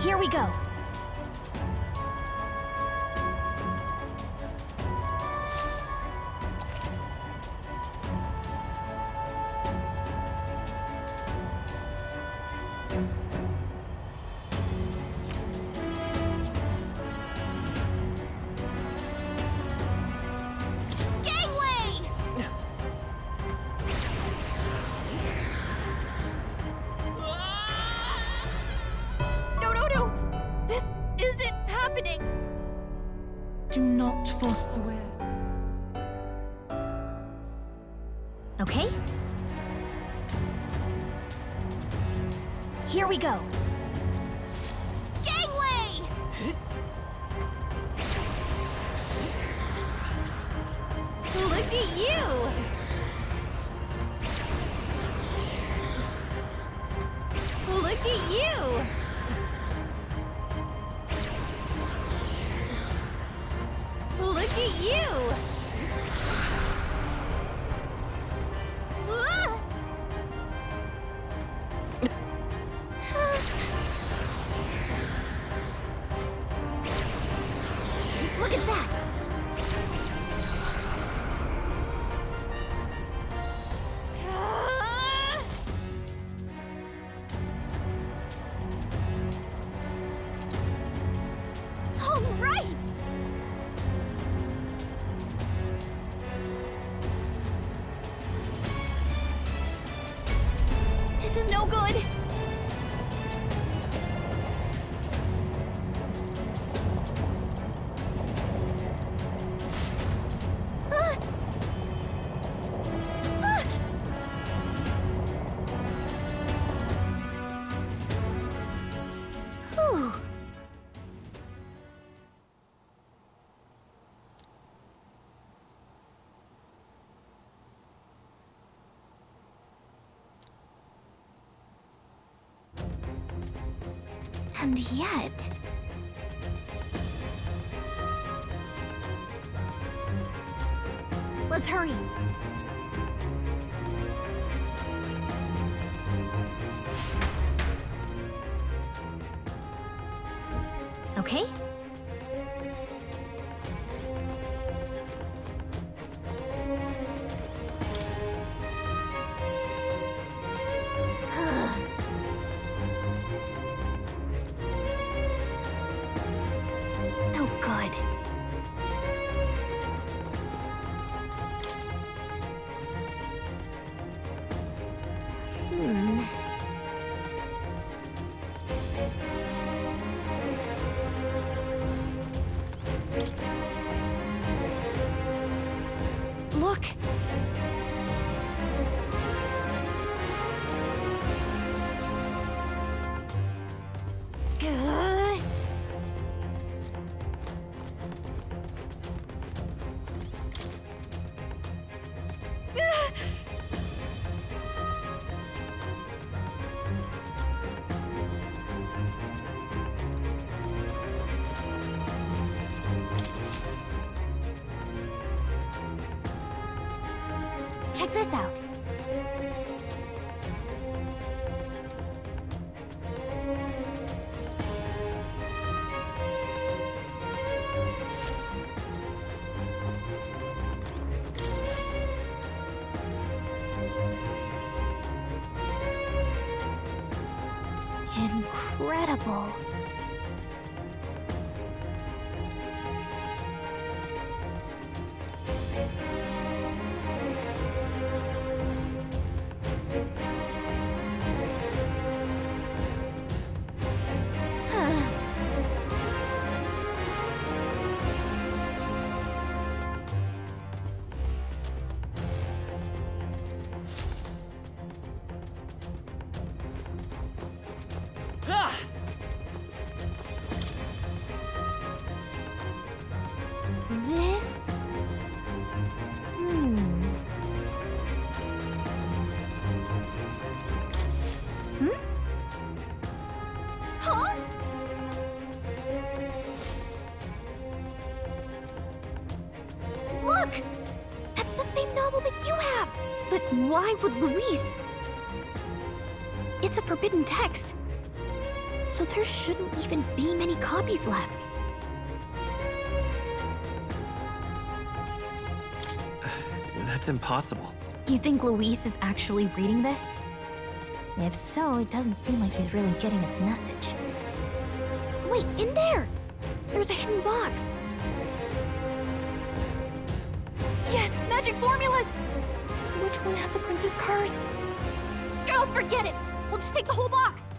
Here we go. Do not forswear. Okay? Here we go. Gangway! Look at you! Look at you! Look at you! Look at that! All right! This is no good! Whew. And yet... Let's hurry. Okay? No good. Look! Check this out. Incredible. This... Huh? Look! That's the same novel that you have! But why would Luis? It's a forbidden text. So there shouldn't even be many copies left. That's impossible. Do you think Luis is actually reading this? If so, it doesn't seem like he's really getting its message. Wait, in there! There's a hidden box. Yes, magic formulas! Which one has the prince's curse? Oh, forget it! We'll just take the whole box!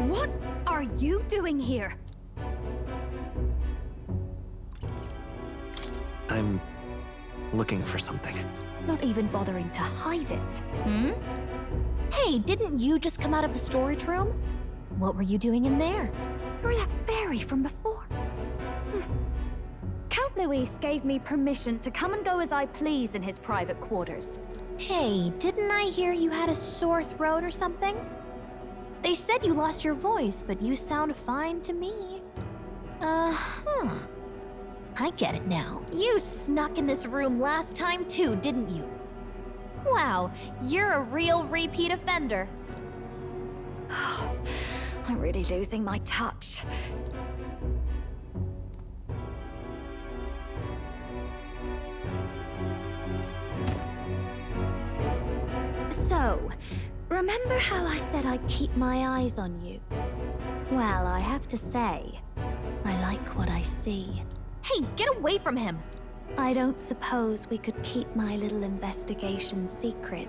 What are you doing here? I'm looking for something. Not even bothering to hide it. Hmm? Hey, didn't you just come out of the storage room? What were you doing in there? You're that fairy from before. Count Luis gave me permission to come and go as I please in his private quarters. Hey, didn't I hear you had a sore throat or something? They said you lost your voice, but you sound fine to me. Uh-huh. I get it now. You snuck in this room last time too, didn't you? Wow, you're a real repeat offender. I'm really losing my touch. So, remember how I said I'd keep my eyes on you? Well, I have to say, I like what I see. Hey, get away from him! I don't suppose we could keep my little investigation secret.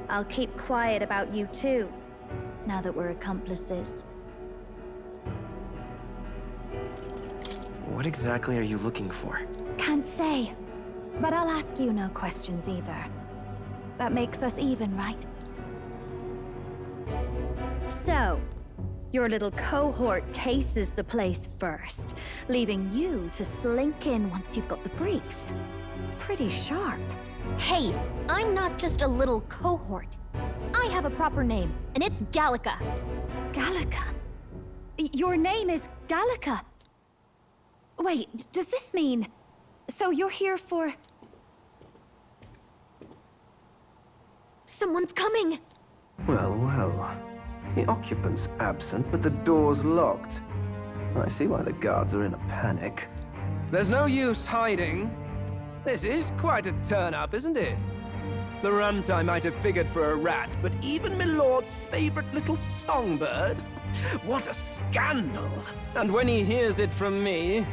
I'll keep quiet about you too, now that we're accomplices. What exactly are you looking for? Can't say, but I'll ask you no questions either. That makes us even, right? So, your little cohort cases the place first, leaving you to slink in once you've got the brief. Pretty sharp. Hey, I'm not just a little cohort. I have a proper name, and it's Gallica. Gallica? Your name is Gallica? Wait, does this mean... So you're here for... Someone's coming! Well, well. The occupant's absent, but the door's locked. I see why the guards are in a panic. There's no use hiding. This is quite a turn-up, isn't it? The runt I might have figured for a rat, but even Milord's favorite little songbird? What a scandal! And when he hears it from me,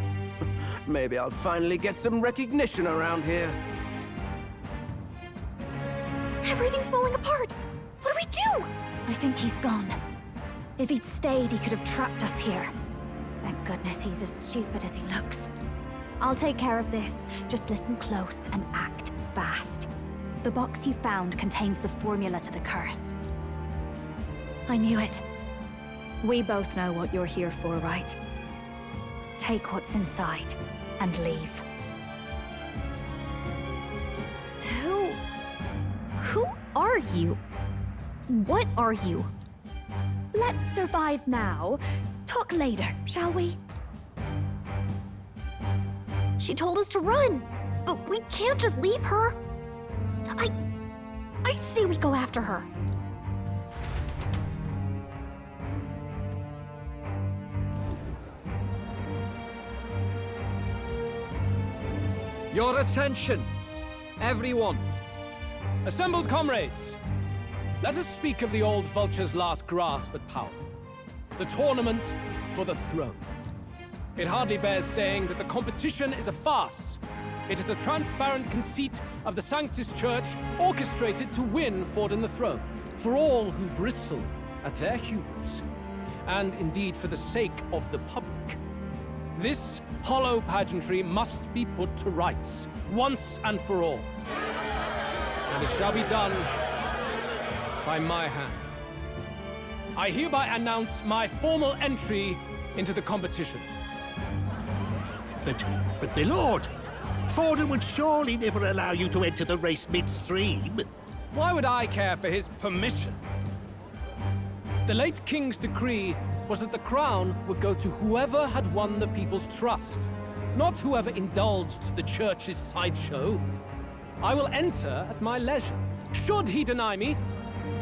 maybe I'll finally get some recognition around here. Everything's falling apart! What do we do? I think he's gone. If he'd stayed, he could have trapped us here. Thank goodness he's as stupid as he looks. I'll take care of this. Just listen close and act fast. The box you found contains the formula to the curse. I knew it. We both know what you're here for, right? Take what's inside and leave. Who are you? What are you? Let's survive now. Talk later, shall we? She told us to run, but we can't just leave her. I say we go after her. Your attention, everyone. Assembled comrades, let us speak of the old vulture's last grasp at power. The tournament for the throne. It hardly bears saying that the competition is a farce. It is a transparent conceit of the Sanctus Church orchestrated to win Ford and the throne, for all who bristle at their hubris, and indeed for the sake of the public. This hollow pageantry must be put to rights, once and for all. And it shall be done by my hand. I hereby announce my formal entry into the competition. But my lord, Forden would surely never allow you to enter the race midstream. Why would I care for his permission? The late king's decree was that the crown would go to whoever had won the people's trust, not whoever indulged the church's sideshow. I will enter at my leisure. Should he deny me,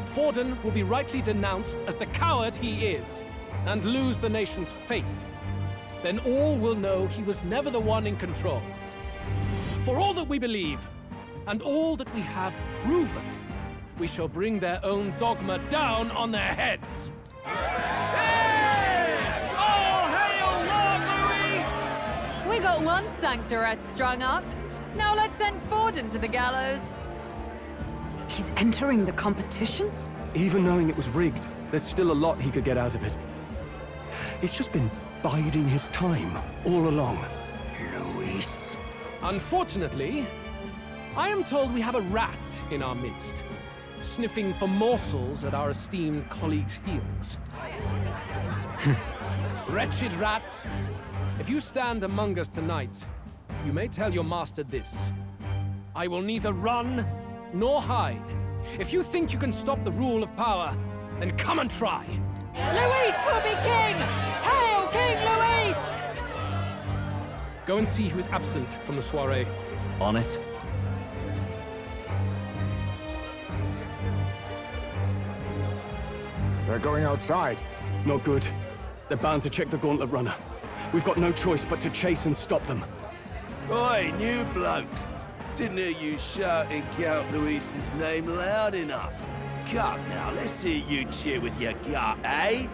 Forden will be rightly denounced as the coward he is, and lose the nation's faith. Then all will know he was never the one in control. For all that we believe, and all that we have proven, we shall bring their own dogma down on their heads. All hail Lord Luis! We got one sanctoress strung up. Now let's send Forden to the gallows. He's entering the competition? Even knowing it was rigged, there's still a lot he could get out of it. He's just been biding his time all along. Luis. Unfortunately, I am told we have a rat in our midst, sniffing for morsels at our esteemed colleagues' heels. Wretched rat, if you stand among us tonight, you may tell your master this. I will neither run nor hide. If you think you can stop the rule of power, then come and try. Luis will be king! Hail King Luis! Go and see who is absent from the soiree. On it. They're going outside. Not good. They're bound to check the gauntlet runner. We've got no choice but to chase and stop them. Oi, new bloke. Didn't hear you shouting Count Luis's name loud enough. Come now, let's hear you cheer with your gut, eh?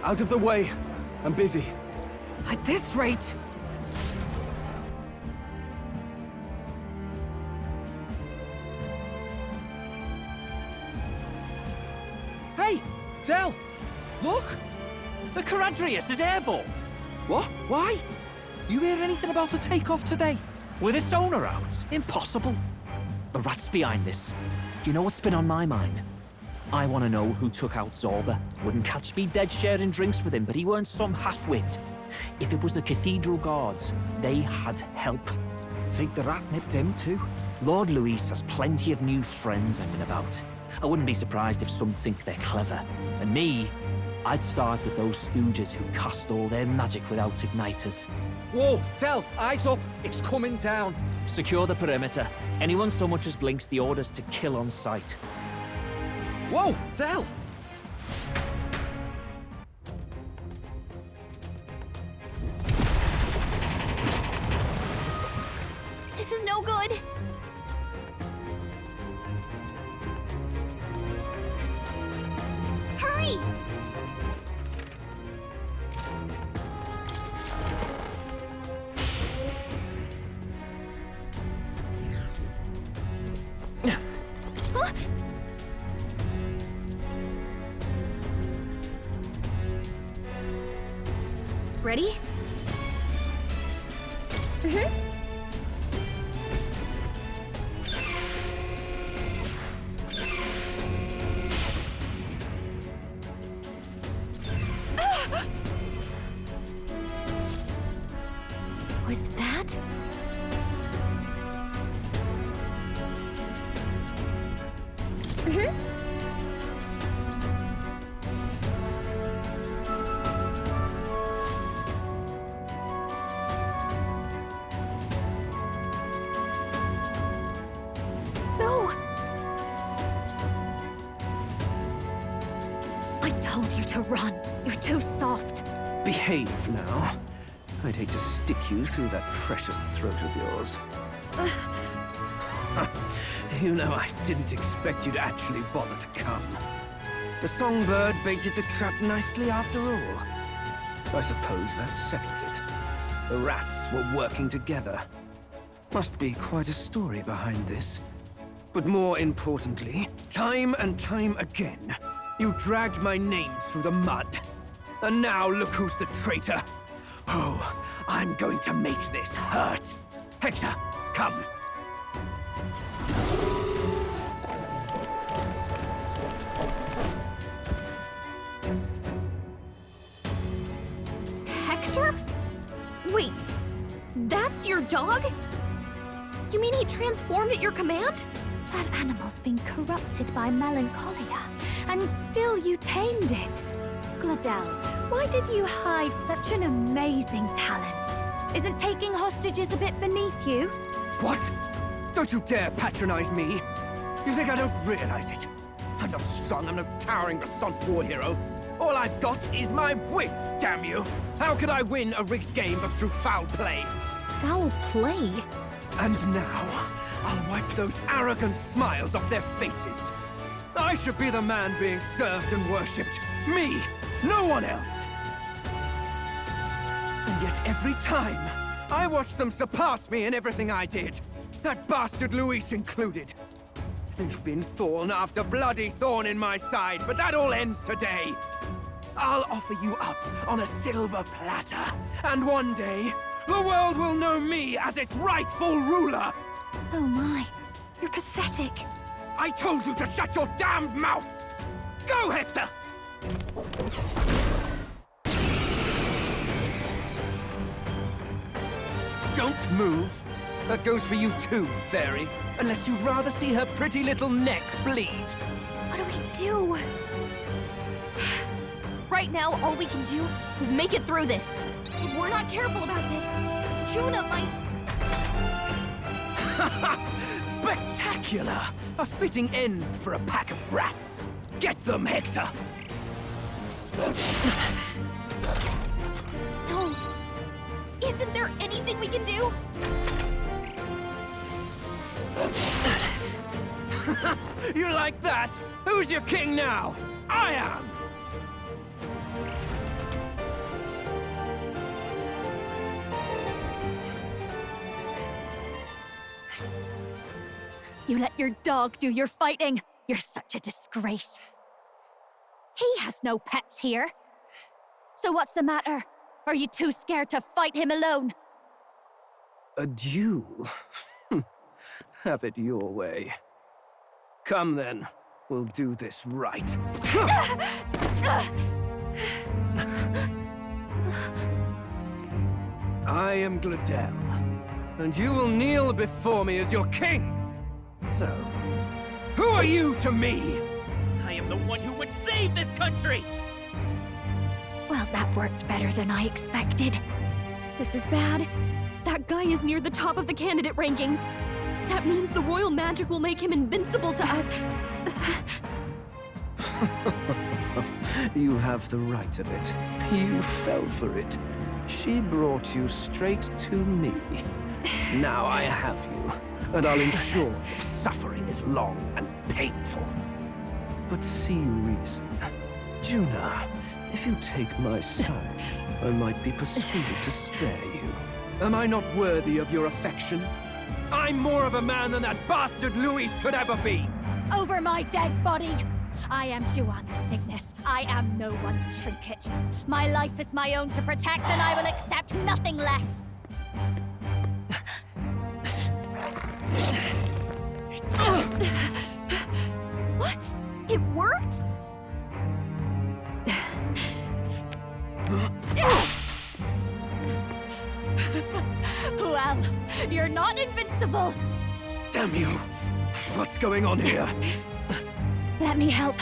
Out of the way. I'm busy. At this rate... Hey, Del! Look! The Caradrius is airborne! What? Why? You hear anything about a takeoff today? With its owner out? Impossible. The rat's behind this. You know what's been on my mind? I want to know who took out Zorba. Wouldn't catch me dead sharing drinks with him, but he weren't some half-wit. If it was the Cathedral Guards, they had help. Think the rat nipped him too? Lord Luis has plenty of new friends hanging about. I wouldn't be surprised if some think they're clever. And me, I'd start with those stooges who cast all their magic without igniters. Whoa, Del, eyes up. It's coming down. Secure the perimeter. Anyone so much as blinks, the orders to kill on sight. Whoa, Del! This is no good. Hurry! Huh? Ready? Was that? No! I told you to run. You're too soft. Behave now. I'd hate to stick you through that precious throat of yours. You know, I didn't expect you to actually bother to come. The songbird baited the trap nicely after all. I suppose that settles it. The rats were working together. Must be quite a story behind this. But more importantly, time and time again, you dragged my name through the mud. And now look who's the traitor. Oh, I'm going to make this hurt. Hector, come. Hector? Wait, that's your dog? You mean he transformed at your command? That animal's been corrupted by melancholia, and still you tamed it. Gladel, why did you hide such an amazing talent? Isn't taking hostages a bit beneath you? What? Don't you dare patronize me! You think I don't realize it? I'm not strong, I'm no towering Basant war hero. All I've got is my wits, damn you! How could I win a rigged game but through foul play? Foul play? And now, I'll wipe those arrogant smiles off their faces. I should be the man being served and worshipped. Me, no one else. And yet every time, I watch them surpass me in everything I did. That bastard Luis included. They've been thorn after bloody thorn in my side, but that all ends today. I'll offer you up on a silver platter, and one day, the world will know me as its rightful ruler! Oh my, you're pathetic. I told you to shut your damned mouth! Go, Hector! Don't move. That goes for you too, fairy. Unless you'd rather see her pretty little neck bleed. What do we do? Right now, all we can do is make it through this. If we're not careful about this, Juna might... Spectacular! A fitting end for a pack of rats. Get them, Hector! No. Isn't there anything we can do? You like that? Who's your king now? I am! You let your dog do your fighting. You're such a disgrace. He has no pets here. So what's the matter? Are you too scared to fight him alone? A duel? Have it your way. Come then, we'll do this right. I am Gladel, and you will kneel before me as your king. So, who are you to me? I am the one who would save this country! Well, that worked better than I expected. This is bad. That guy is near the top of the candidate rankings. That means the royal magic will make him invincible to us. You have the right of it. You fell for it. She brought you straight to me. Now I have you, and I'll ensure your suffering is long and painful. But see reason. Juna, if you take my side, I might be persuaded to spare you. Am I not worthy of your affection? I'm more of a man than that bastard Luis could ever be! Over my dead body! I am Juana Cygnus. I am no one's trinket. My life is my own to protect, and I will accept nothing less. What? It worked? Well, you're not invincible. Damn you! What's going on here? Let me help.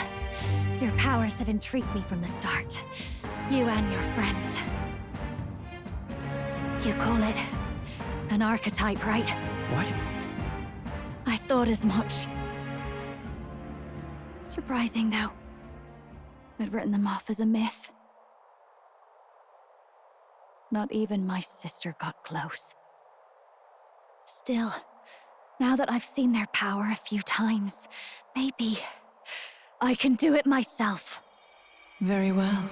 Your powers have intrigued me from the start. You and your friends. You call it an archetype, right? What? I thought as much. Surprising, though. I'd written them off as a myth. Not even my sister got close. Still, now that I've seen their power a few times, maybe I can do it myself. Very well,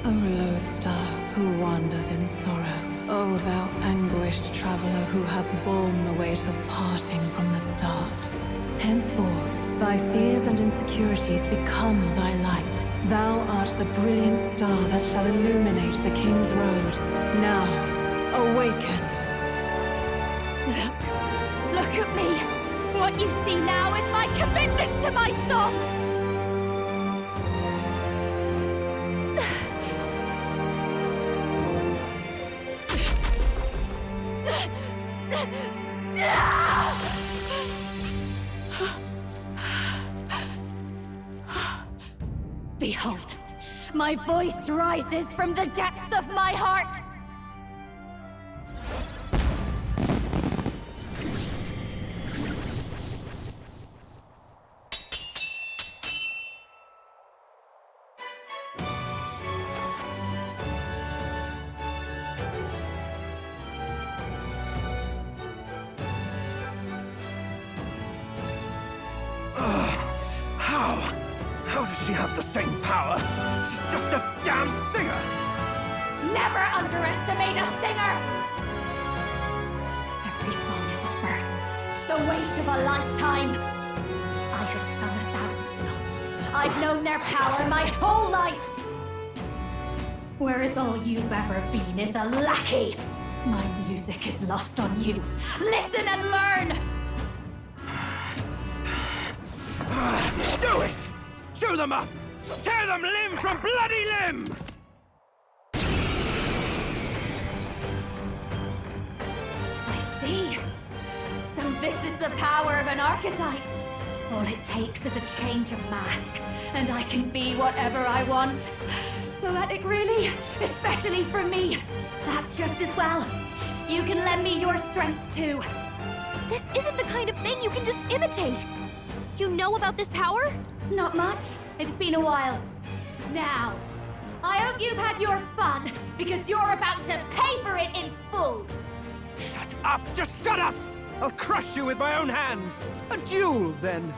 O Lodestar, who wanders in sorrow. O thou anguished traveler who hath borne the weight of parting from the start. Henceforth, thy fears and insecurities become thy light. Thou art the brilliant star that shall illuminate the King's Road. Now, awaken. Look at me! What you see now is my commitment to my song! Behold, my voice rises from the depths of my heart! does she have the same power? She's just a damn singer! Never underestimate a singer! Every song is a burden, the weight of a lifetime. I have sung 1,000 songs. I've known their power my whole life. Whereas all you've ever been is a lackey. My music is lost on you. Listen and learn! Do it! Chew them up! Tear them limb from bloody limb! I see. So this is the power of an archetype. All it takes is a change of mask, and I can be whatever I want. Poetic, really? Especially for me. That's just as well. You can lend me your strength, too. This isn't the kind of thing you can just imitate. Do you know about this power? Not much. It's been a while. Now, I hope you've had your fun, because you're about to pay for it in full. Shut up! Just shut up! I'll crush you with my own hands! A duel, then.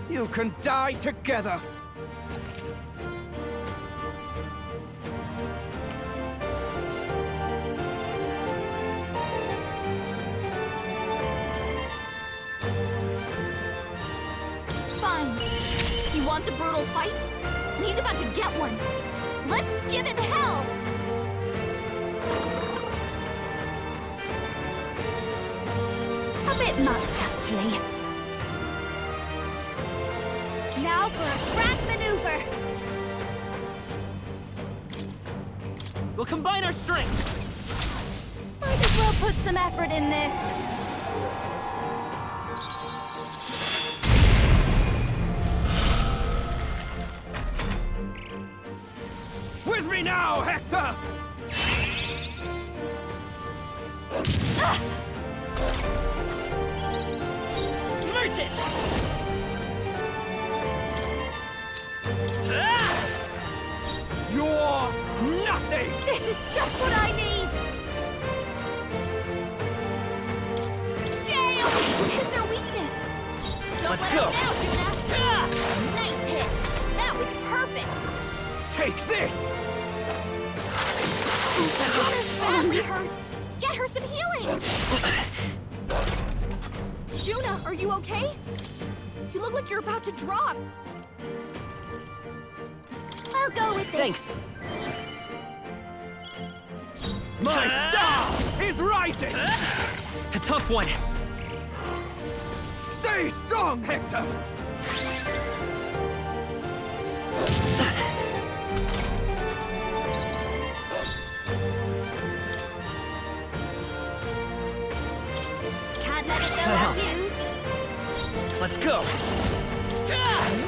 You can die together. Fine. He wants a brutal fight, and he's about to get one. Let's give him hell! A bit much, actually. Now for a grand maneuver. We'll combine our strength. Might as well put some effort in this. With me now, Hector! Merchant! You're nothing! This is just what I need! Gale! You hit their weakness! Don't Let's let go. him down, Juna! Nice hit! That was perfect! Take this! Juna's badly hurt! Get her some healing! Juna, are you okay? You look like you're about to drop. I'll go with this. Thanks. My star is rising! A tough one. Stay strong, Hector! Can't let it go unused. Let's go.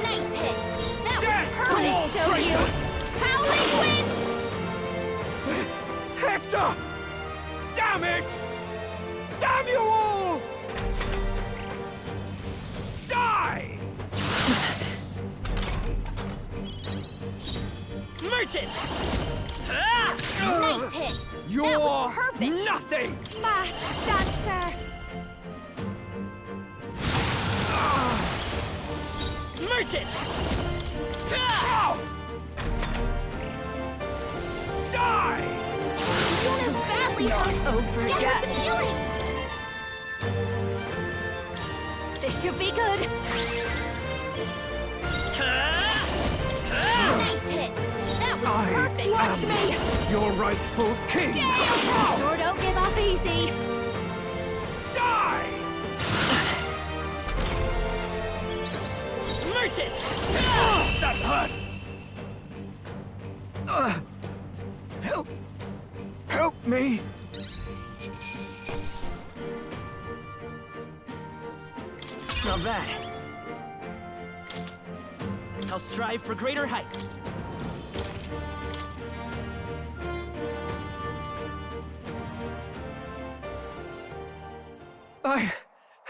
Nice hit! That Death was to all perfect! Show you! traitors! Howling wind! Hector! Damn it! Damn you all! Die! Merchant! Nice hit! You're That was perfect! nothing! Masked dancer. Merchant! Die! Juna's badly hurt! Over Get yet. her some healing! This should be good. Nice hit! That was perfect! Watch me. Your rightful king! Sure don't give up easy. Die! Merchant! That hurts! Help me! Not bad. I'll strive for greater heights.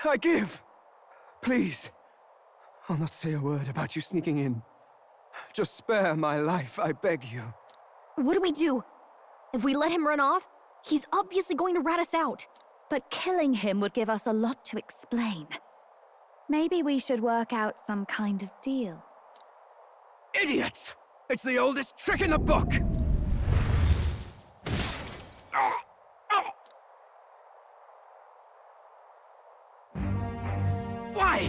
I give. Please. I'll not say a word about you sneaking in. Just spare my life, I beg you. What do we do? If we let him run off, he's obviously going to rat us out. But killing him would give us a lot to explain. Maybe we should work out some kind of deal. Idiots! It's the oldest trick in the book! Why?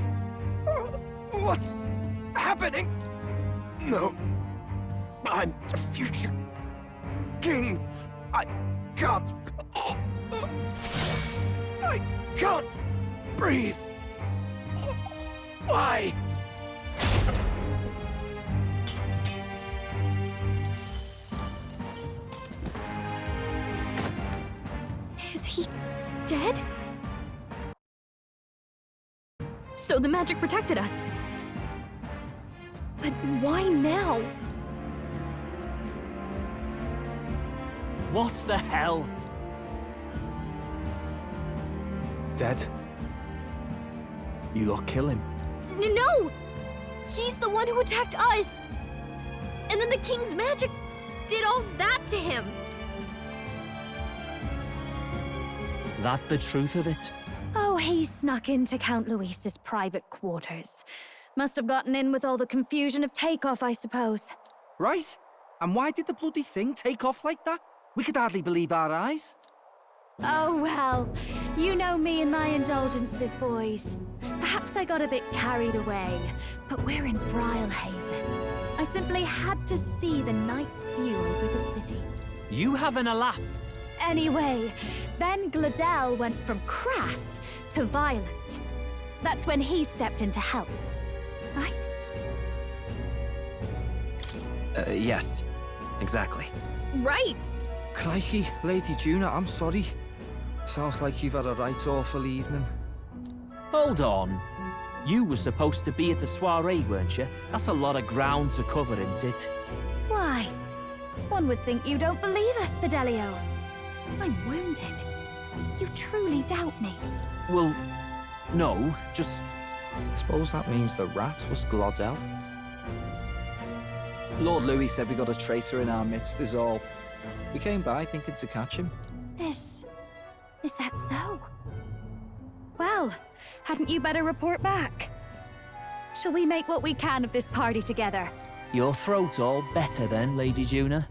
What's happening? No. I'm the future king. I can't breathe. Why? Is he dead? So the magic protected us. But why now? What the hell? Dead? You lot kill him? No! He's the one who attacked us! And then the king's magic did all that to him! That the truth of it? Oh, he snuck into Count Luis's private quarters. Must have gotten in with all the confusion of takeoff, I suppose. Right? And why did the bloody thing take off like that? We could hardly believe our eyes. Oh, well, you know me and my indulgences, boys. Perhaps I got a bit carried away, but we're in Brilehaven. I simply had to see the night view over the city. You having a laugh? Anyway, then Gladel went from crass to violent. That's when he stepped in to help, right? Yes. Exactly. Right! Crikey, Lady Juna, I'm sorry. Sounds like you've had a right awful evening. Hold on. You were supposed to be at the soiree, weren't you? That's a lot of ground to cover, isn't it? Why? One would think you don't believe us, Fidelio. I'm wounded. You truly doubt me. Well, no, just... Suppose that means the rat was Glodell. Lord Louis said we got a traitor in our midst is all. We came by thinking to catch him. Is that so? Well, hadn't you better report back? Shall we make what we can of this party together? Your throat all better then, Lady Juna?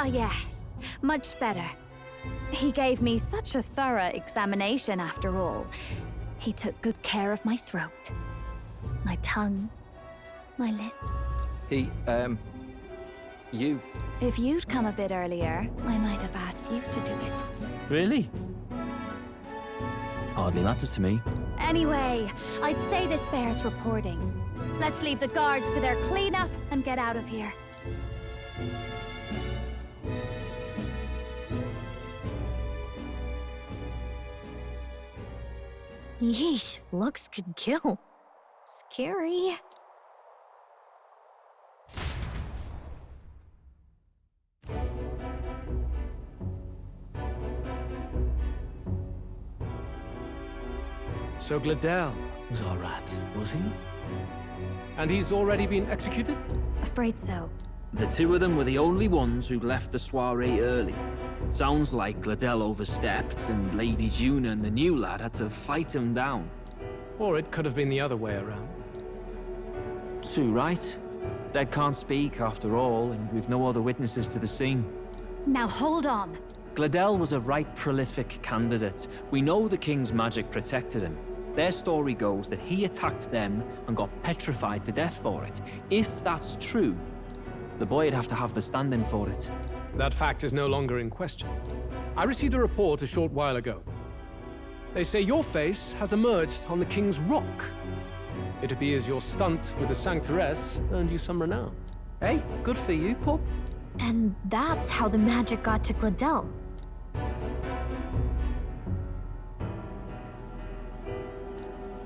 Yes, much better. He gave me such a thorough examination after all. He took good care of my throat, my tongue, my lips. You. If you'd come a bit earlier, I might have asked you to do it. Really? Hardly matters to me. Anyway, I'd say this bears reporting. Let's leave the guards to their cleanup and get out of here. Yeesh, looks could kill. Scary. So Gladel was our rat, was he? And he's already been executed? Afraid so. The two of them were the only ones who left the soiree early. Sounds like Gladel overstepped, and Lady Juna and the new lad had to fight him down. Or it could have been the other way around. Too right. Dead can't speak, after all, and we've no other witnesses to the scene. Now hold on. Gladel was a right prolific candidate. We know the king's magic protected him. Their story goes that he attacked them and got petrified to death for it. If that's true, the boy'd have to have the stand-in for it. That fact is no longer in question. I received a report a short while ago. They say your face has emerged on the King's Rock. It appears your stunt with the Sanctoress earned you some renown. Hey, good for you, pup. And that's how the magic got to Gladel.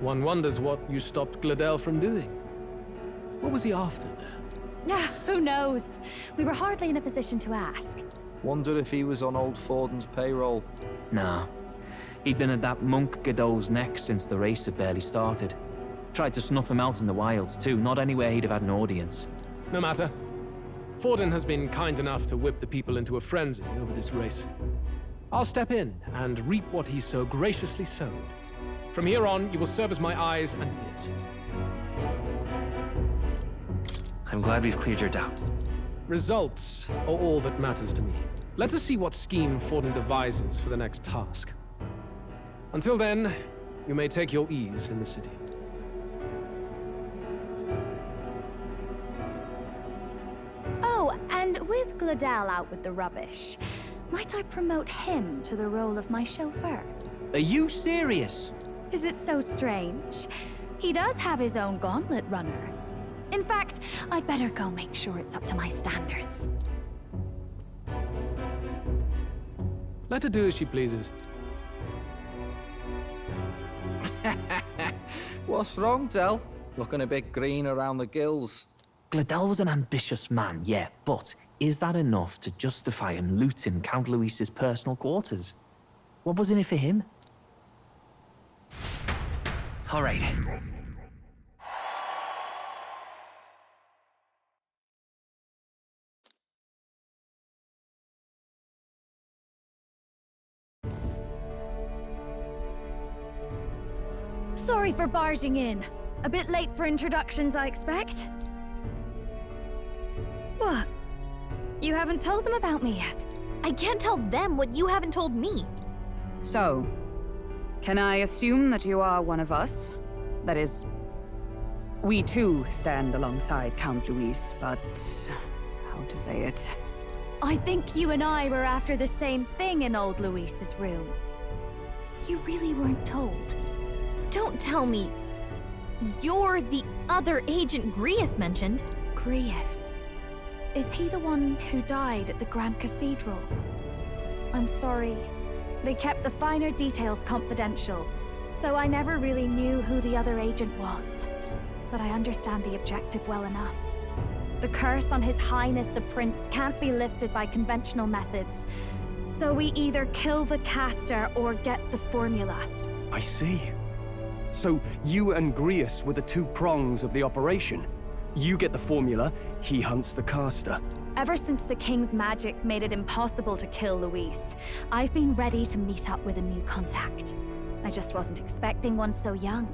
One wonders what you stopped Gladel from doing. What was he after there? Who knows? We were hardly in a position to ask. Wonder if he was on old Forden's payroll. Nah. He'd been at that monk Godot's neck since the race had barely started. Tried to snuff him out in the wilds, too, not anywhere he'd have had an audience. No matter. Forden has been kind enough to whip the people into a frenzy over this race. I'll step in and reap what he so graciously sowed. From here on, you will serve as my eyes and ears. I'm glad we've cleared your doubts. Results are all that matters to me. Let us see what scheme Forden devises for the next task. Until then, you may take your ease in the city. Oh, and with Gladel out with the rubbish, might I promote him to the role of my chauffeur? Are you serious? Is it so strange? He does have his own gauntlet runner. In fact, I'd better go make sure it's up to my standards. Let her do as she pleases. What's wrong, Del? Looking a bit green around the gills. Gladel was an ambitious man, yeah, but is that enough to justify him looting Count Luis's personal quarters? What was in it for him? All right. Sorry for barging in. A bit late for introductions, I expect. What? You haven't told them about me yet? I can't tell them what you haven't told me. So, can I assume that you are one of us? That is, we too stand alongside Count Luis, but how to say it? I think you and I were after the same thing in old Luis's room. You really weren't told. Don't tell me you're the other agent Grius mentioned. Grius? Is he the one who died at the Grand Cathedral? I'm sorry. They kept the finer details confidential, so I never really knew who the other agent was. But I understand the objective well enough. The curse on His Highness the Prince can't be lifted by conventional methods. So we either kill the caster or get the formula. I see. So you and Grius were the two prongs of the operation. You get the formula, he hunts the caster. Ever since the King's magic made it impossible to kill Luis, I've been ready to meet up with a new contact. I just wasn't expecting one so young.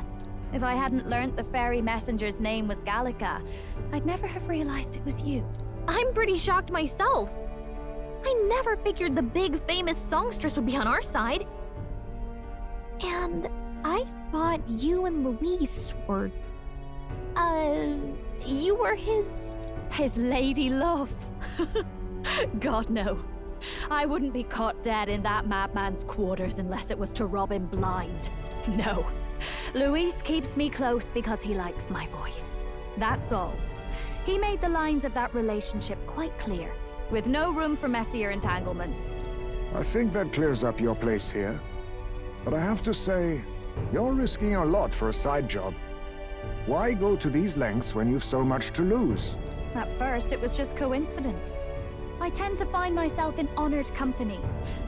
If I hadn't learnt the fairy messenger's name was Gallica, I'd never have realized it was you. I'm pretty shocked myself. I never figured the big famous songstress would be on our side. And I thought you and Luis were... you were his lady love. God, no. I wouldn't be caught dead in that madman's quarters unless it was to rob him blind. No. Luis keeps me close because he likes my voice. That's all. He made the lines of that relationship quite clear, with no room for messier entanglements. I think that clears up your place here. But I have to say, you're risking a lot for a side job. Why go to these lengths when you've so much to lose? At first, it was just coincidence. I tend to find myself in honored company,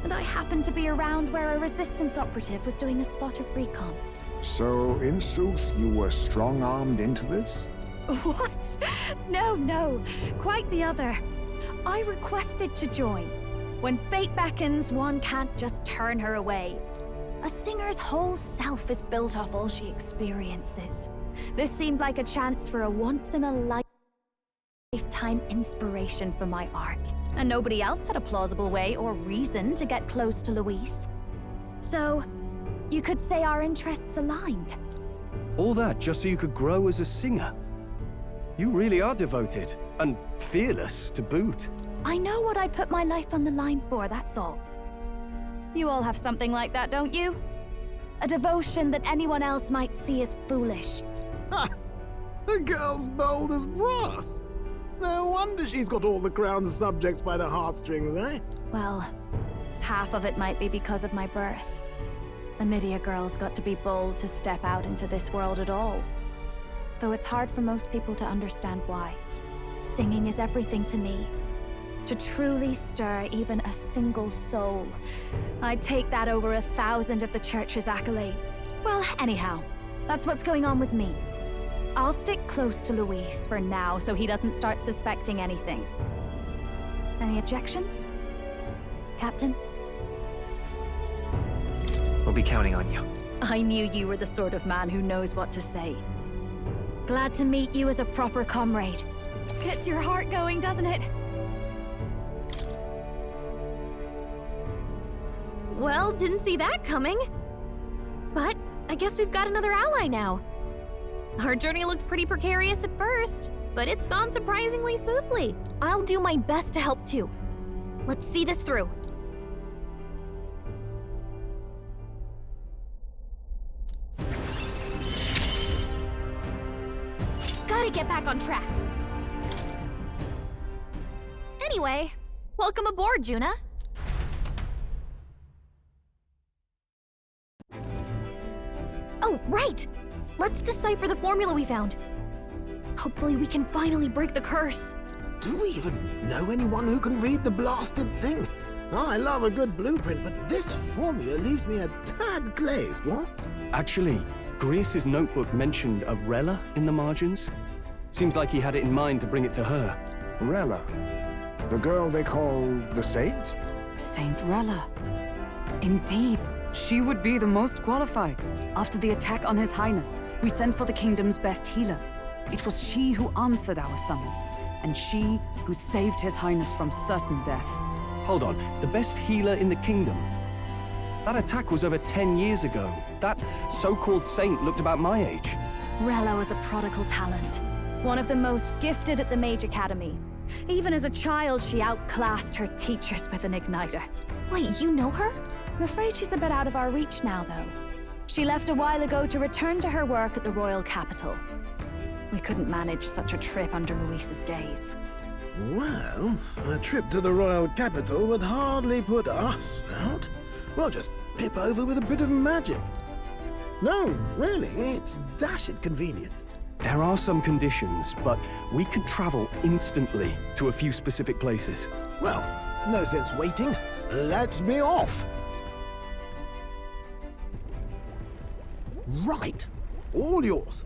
and I happened to be around where a resistance operative was doing a spot of recon. So, in sooth, you were strong-armed into this? What? No. Quite the other. I requested to join. When fate beckons, one can't just turn her away. A singer's whole self is built off all she experiences. This seemed like a chance for a once-in-a-lifetime inspiration for my art. And nobody else had a plausible way or reason to get close to Luis. So, you could say our interests aligned. All that just so you could grow as a singer. You really are devoted, and fearless to boot. I know what I'd put my life on the line for, that's all. You all have something like that, don't you? A devotion that anyone else might see as foolish. Ha! The girl's bold as brass. No wonder she's got all the crown's subjects by the heartstrings, eh? Well, half of it might be because of my birth. A Nydia girl's got to be bold to step out into this world at all. Though it's hard for most people to understand why. Singing is everything to me. To truly stir even a single soul, I'd take that over 1,000 of the church's accolades. Well, anyhow, that's what's going on with me. I'll stick close to Luis for now so he doesn't start suspecting anything. Any objections? Captain? We'll be counting on you. I knew you were the sort of man who knows what to say. Glad to meet you as a proper comrade. Gets your heart going, doesn't it? Well, didn't see that coming. But I guess we've got another ally now. Our journey looked pretty precarious at first, but it's gone surprisingly smoothly. I'll do my best to help too. Let's see this through. Gotta get back on track. Anyway, welcome aboard, Juna. Oh, right! Let's decipher the formula we found. Hopefully we can finally break the curse. Do we even know anyone who can read the blasted thing? I love a good blueprint, but this formula leaves me a tad glazed, what? Actually, Grease's notebook mentioned a Rella in the margins. Seems like he had it in mind to bring it to her. Rella? The girl they call the Saint? Saint Rella. Indeed, she would be the most qualified. After the attack on His Highness, we sent for the kingdom's best healer. It was she who answered our summons, and she who saved His Highness from certain death. Hold on, the best healer in the kingdom? That attack was over 10 years ago. That so-called saint looked about my age. Rella was a prodigal talent. One of the most gifted at the Mage Academy. Even as a child, she outclassed her teachers with an igniter. Wait, you know her? I'm afraid she's a bit out of our reach now, though. She left a while ago to return to her work at the royal capital. We couldn't manage such a trip under Luis's gaze. Well, a trip to the royal capital would hardly put us out. We'll just pip over with a bit of magic. No, really, it's dashed convenient. There are some conditions, but we could travel instantly to a few specific places. Well, no sense waiting. Let's be off. Right. All yours.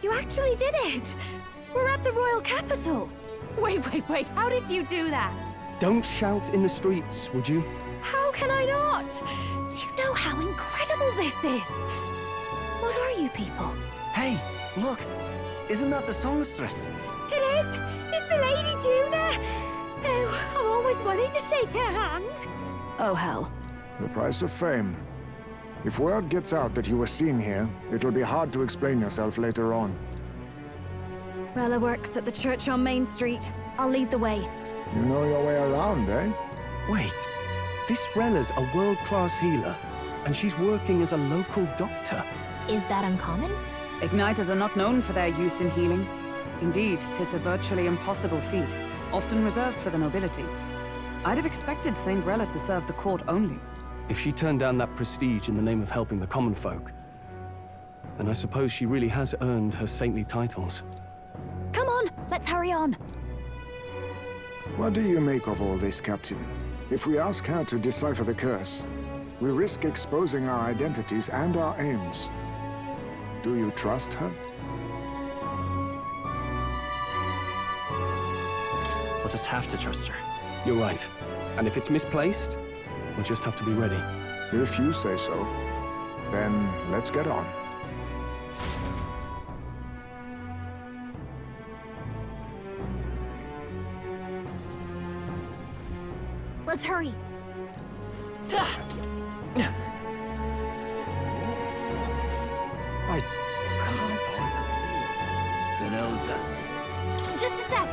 You actually did it! We're at the royal capital! Wait, how did you do that? Don't shout in the streets, would you? How can I not? Do you know how incredible this is? What are you people? Hey, look! Isn't that the songstress? It is! It's the Lady Juna! Oh, I've always wanted to shake her hand. Oh, hell. The price of fame. If word gets out that you were seen here, it'll be hard to explain yourself later on. Rella works at the church on Main Street. I'll lead the way. You know your way around, eh? Wait, this Rella's a world-class healer, and she's working as a local doctor. Is that uncommon? Igniters are not known for their use in healing. Indeed, 'tis a virtually impossible feat, often reserved for the nobility. I'd have expected Saint Rella to serve the court only. If she turned down that prestige in the name of helping the common folk, then I suppose she really has earned her saintly titles. Come on, let's hurry on. What do you make of all this, Captain? If we ask her to decipher the curse, we risk exposing our identities and our aims. Do you trust her? We'll just have to trust her. You're right. And if it's misplaced, we'll just have to be ready. If you say so, then let's get on. Let's hurry. I can't find an elder. Just a sec.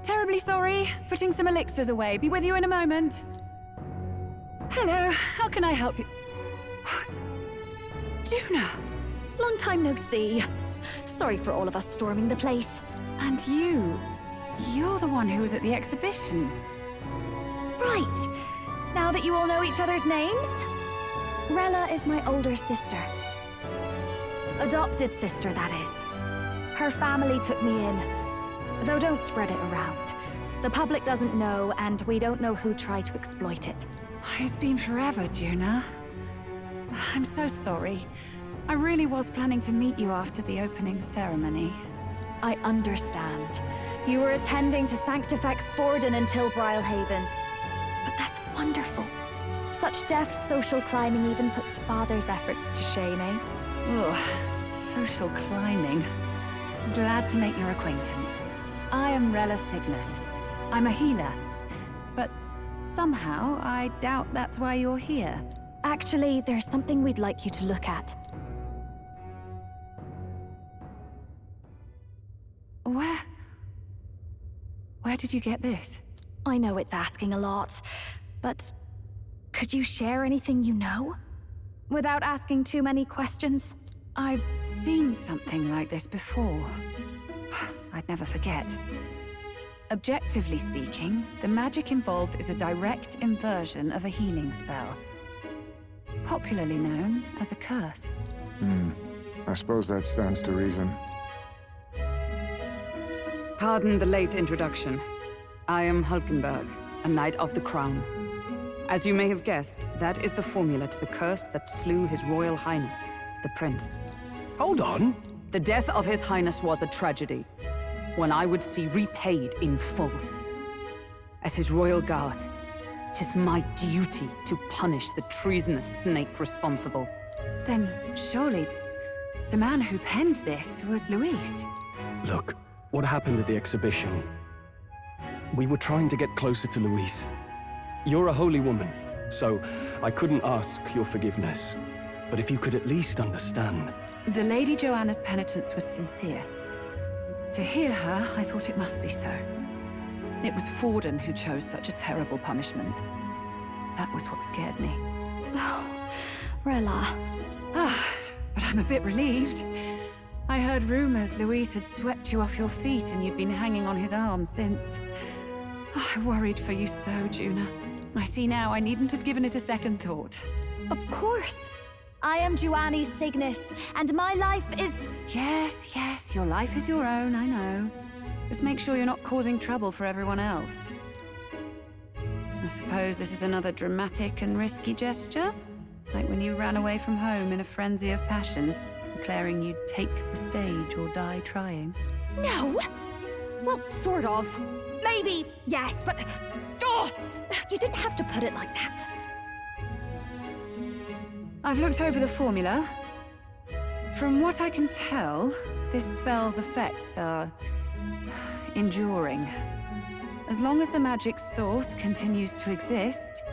Terribly sorry. Putting some elixirs away. Be with you in a moment. Hello, how can I help you? Juna! Long time no see. Sorry for all of us storming the place. And you're the one who was at the exhibition. Right. Now that you all know each other's names, Rella is my older sister. Adopted sister, that is. Her family took me in. Though don't spread it around. The public doesn't know, and we don't know who tried to exploit it. It's been forever, Juna. I'm so sorry. I really was planning to meet you after the opening ceremony. I understand. You were attending to Sanctifex Forden until Brylehaven. But that's wonderful. Such deft social climbing even puts Father's efforts to shame, eh? Ugh, social climbing. Glad to make your acquaintance. I am Rella Cygnus. I'm a healer. But somehow, I doubt that's why you're here. Actually, there's something we'd like you to look at. Where did you get this? I know it's asking a lot, but could you share anything you know? Without asking too many questions? I've seen something like this before. I'd never forget. Objectively speaking, the magic involved is a direct inversion of a healing spell. Popularly known as a curse. I suppose that stands to reason. Pardon the late introduction. I am Hulkenberg, a Knight of the Crown. As you may have guessed, that is the formula to the curse that slew His Royal Highness, the Prince. Hold on! The death of His Highness was a tragedy, one I would see repaid in full. As His Royal Guard, 'tis my duty to punish the treasonous snake responsible. Then surely the man who penned this was Luis. Look, what happened at the exhibition? We were trying to get closer to Louise. You're a holy woman, so I couldn't ask your forgiveness. But if you could at least understand. The Lady Joanna's penitence was sincere. To hear her, I thought it must be so. It was Forden who chose such a terrible punishment. That was what scared me. Oh, Rella. But I'm a bit relieved. I heard rumors Luis had swept you off your feet and you'd been hanging on his arm since. I worried for you so, Juna. I see now I needn't have given it a second thought. Of course. I am Juani Cygnus, and my life is... Yes, your life is your own, I know. Just make sure you're not causing trouble for everyone else. I suppose this is another dramatic and risky gesture? Like when you ran away from home in a frenzy of passion, declaring you'd take the stage or die trying. No! Well, sort of. Maybe, yes, but... Oh, you didn't have to put it like that. I've looked over the formula. From what I can tell, this spell's effects are... enduring. As long as the magic's source continues to exist,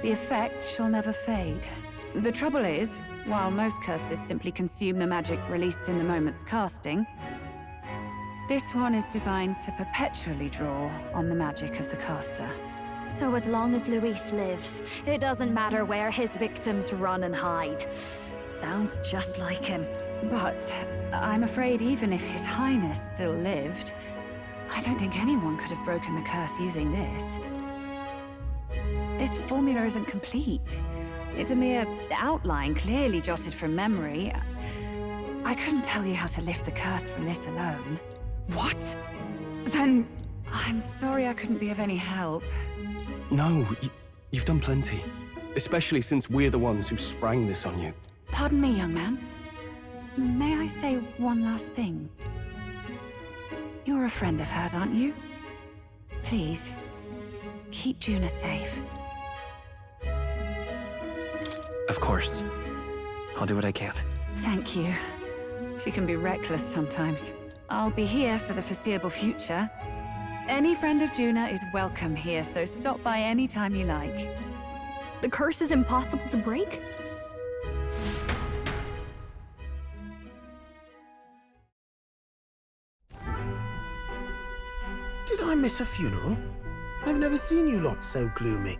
the effect shall never fade. The trouble is, while most curses simply consume the magic released in the moment's casting, this one is designed to perpetually draw on the magic of the caster. So as long as Luis lives, it doesn't matter where his victims run and hide. Sounds just like him. But I'm afraid even if His Highness still lived, I don't think anyone could have broken the curse using this. This formula isn't complete. It's a mere outline, clearly jotted from memory. I couldn't tell you how to lift the curse from this alone. What? Then... I'm sorry I couldn't be of any help. No, you've done plenty. Especially since we're the ones who sprang this on you. Pardon me, young man. May I say one last thing? You're a friend of hers, aren't you? Please, keep Juna safe. Of course. I'll do what I can. Thank you. She can be reckless sometimes. I'll be here for the foreseeable future. Any friend of Juna is welcome here, so stop by any time you like. The curse is impossible to break? Did I miss a funeral? I've never seen you lot so gloomy.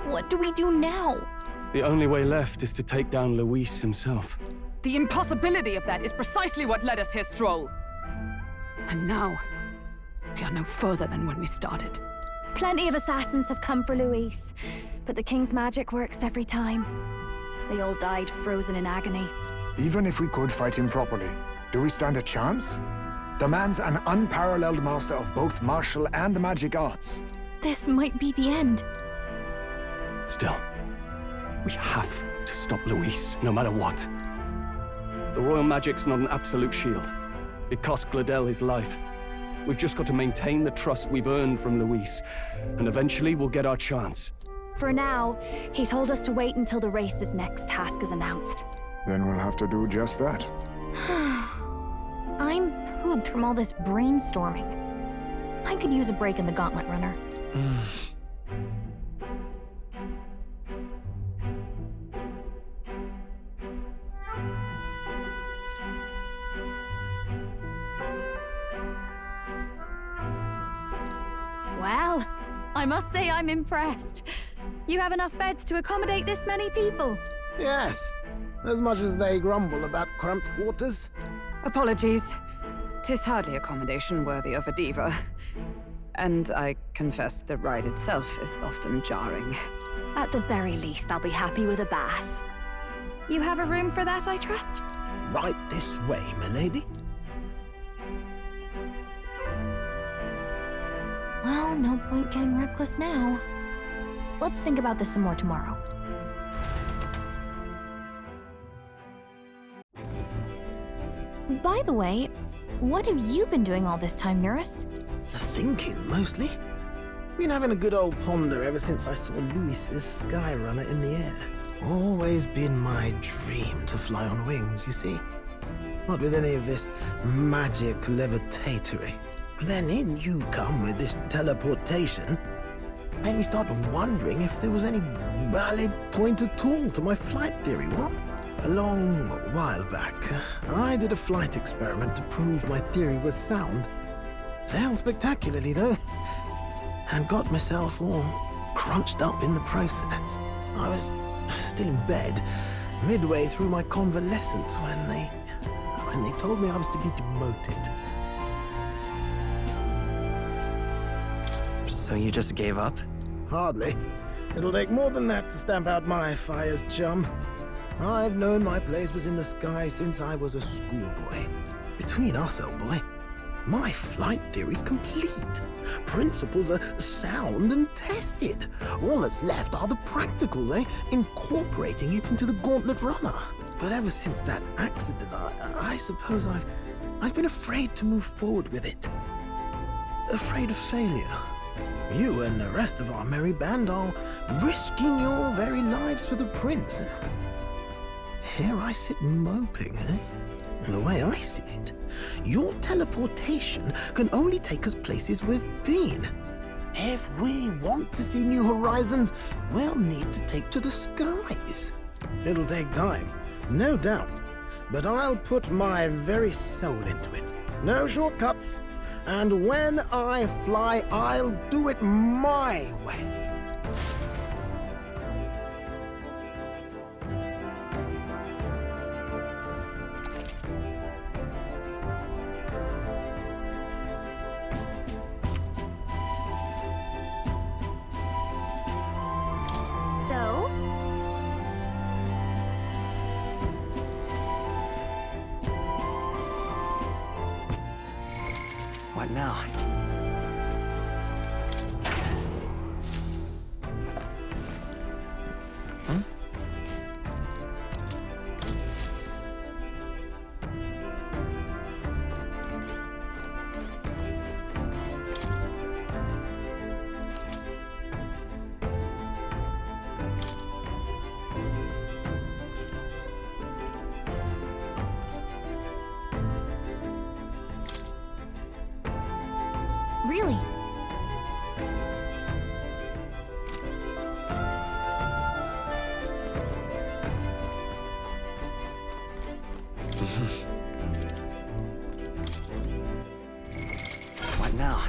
What do we do now? The only way left is to take down Luis himself. The impossibility of that is precisely what led us here, Stroll. And now, we are no further than when we started. Plenty of assassins have come for Luis, but the King's magic works every time. They all died frozen in agony. Even if we could fight him properly, Do we stand a chance? The man's an unparalleled master of both martial and magic arts. This might be the end. Still, we have to stop Luis, no matter what. The royal magic's not an absolute shield. It cost Gladel his life. We've just got to maintain the trust we've earned from Luis, and eventually we'll get our chance. For now, he told us to wait until the race's next task is announced. Then we'll have to do just that. I'm pooped from all this brainstorming. I could use a break in the gauntlet runner. Well, I must say I'm impressed. You have enough beds to accommodate this many people? Yes, as much as they grumble about cramped quarters. Apologies. 'Tis hardly accommodation worthy of a diva. And I confess the ride itself is often jarring. At the very least, I'll be happy with a bath. You have a room for that, I trust? Right this way, milady. Well, no point getting reckless now. Let's think about this some more tomorrow. By the way, what have you been doing all this time, Nurse? Thinking, mostly. Been having a good old ponder ever since I saw Luis's sky runner in the air. Always been my dream to fly on wings, you see. Not with any of this magic levitatory. Then in you come with this teleportation. Made me start wondering if there was any valid point at all to my flight theory, what? A long while back, I did a flight experiment to prove my theory was sound. Failed spectacularly, though, and got myself all crunched up in the process. I was still in bed, midway through my convalescence, when they told me I was to be demoted. So you just gave up? Hardly. It'll take more than that to stamp out my fires, chum. I've known my place was in the sky since I was a schoolboy. Between us, old boy, my flight theory's complete. Principles are sound and tested. All that's left are the practicals, incorporating it into the gauntlet runner. But ever since that accident, I suppose I've been afraid to move forward with it. Afraid of failure. You and the rest of our merry band are risking your very lives for the prince. Here I sit moping, And the way I see it, your teleportation can only take us places we've been. If we want to see new horizons, we'll need to take to the skies. It'll take time, no doubt, but I'll put my very soul into it. No shortcuts. And when I fly, I'll do it my way. So? What now? Really? What now?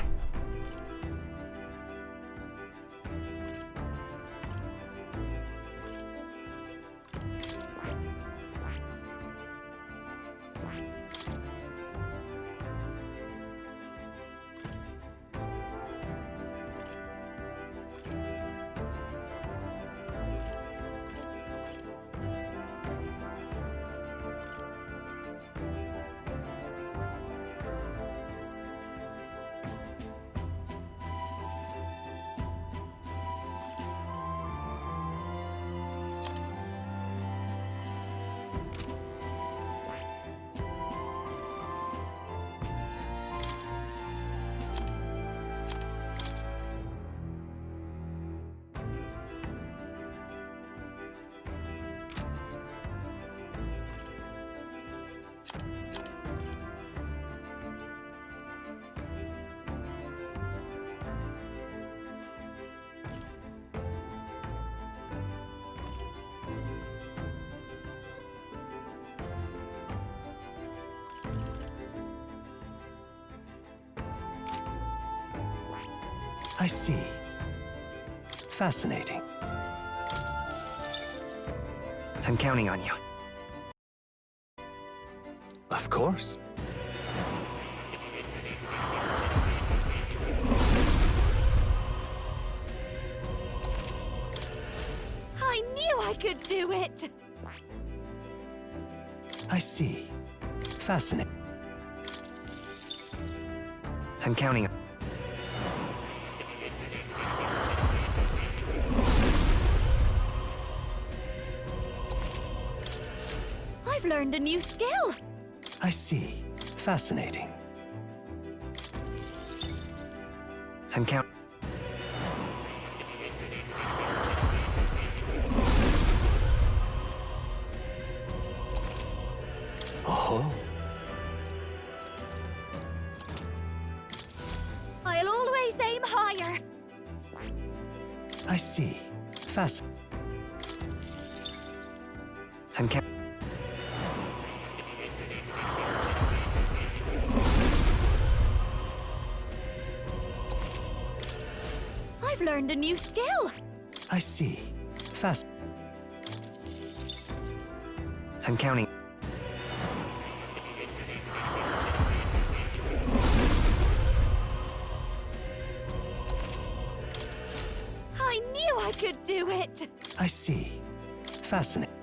I see. Fascinating. I'm counting on you. Of course. I knew I could do it! I see. Fascinating. I'm counting on I've learned a new skill! I see. Fascinating. I'm counting. Oh. I'll always aim higher! I see. Fascinating. I'm counting. I've learned a new skill! I see. Fast. I'm counting. I knew I could do it! I see. Fascinating.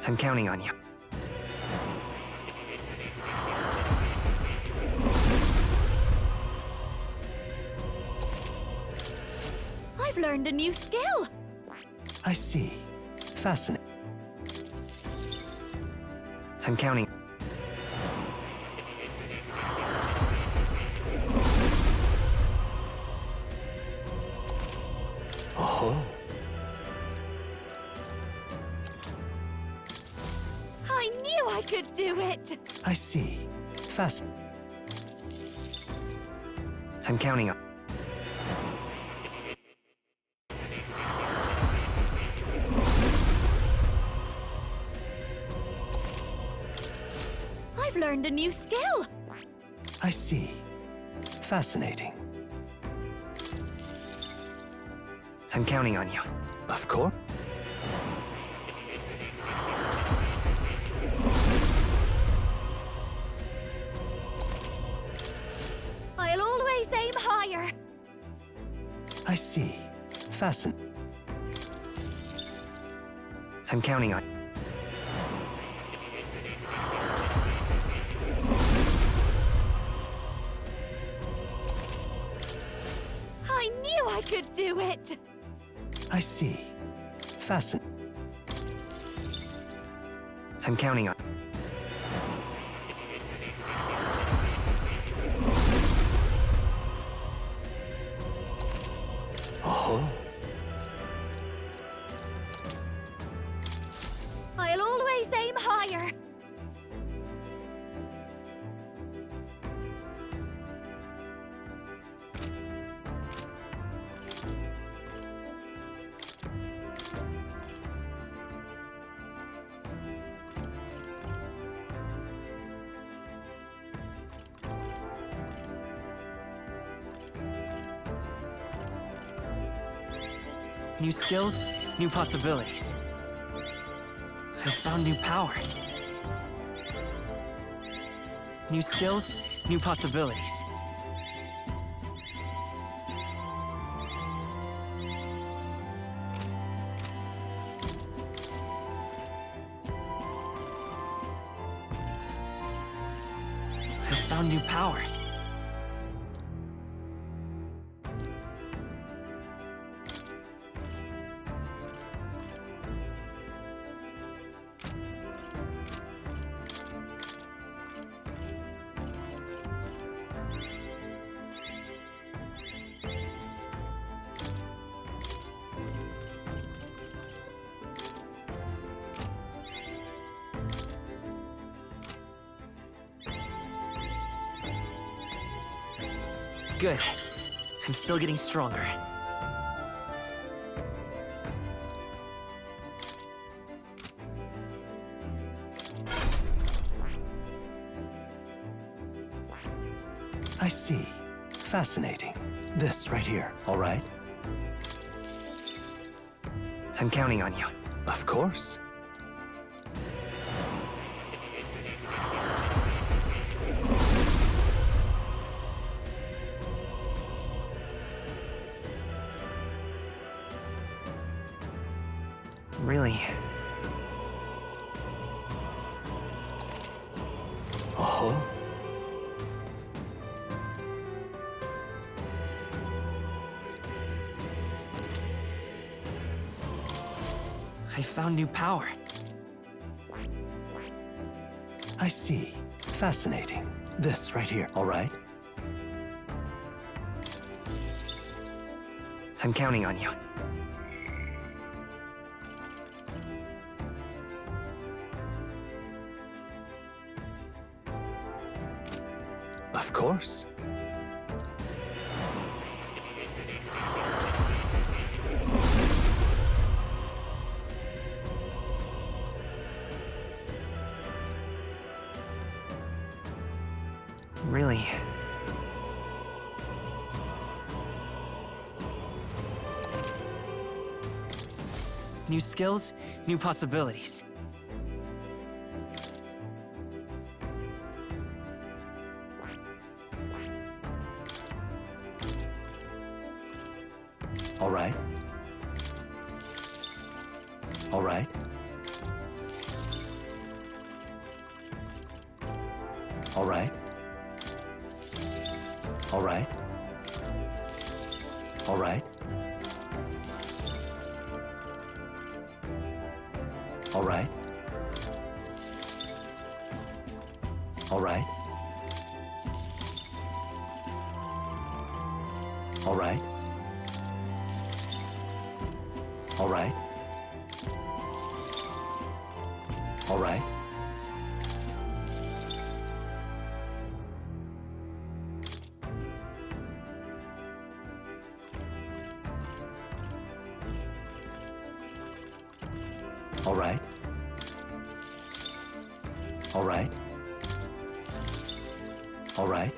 I'm counting on you. I've learned a new skill! I see. Fascinating. I'm counting. Oh. I knew I could do it! I see. Fascinating. I'm counting on. I've learned a new skill! I see. Fascinating. I'm counting on you. Of course. I'll always aim higher! I see. Fascinating. I'm counting on. I knew I could do it! I see. Fascinating. I'm counting on. Oh. I'll always aim higher! New skills, new possibilities. I found new power. New skills, new possibilities. I found new power. Good. I'm still getting stronger. I see. Fascinating. This right here, all right? I'm counting on you. Of course. Really? Oh? I found new power. I see. Fascinating. This right here, all right? I'm counting on you. Of course. Really? New skills, new possibilities. All right. All right. All right. All right. All right. All right. All right. All right. All right. All right. All right. All right. All right.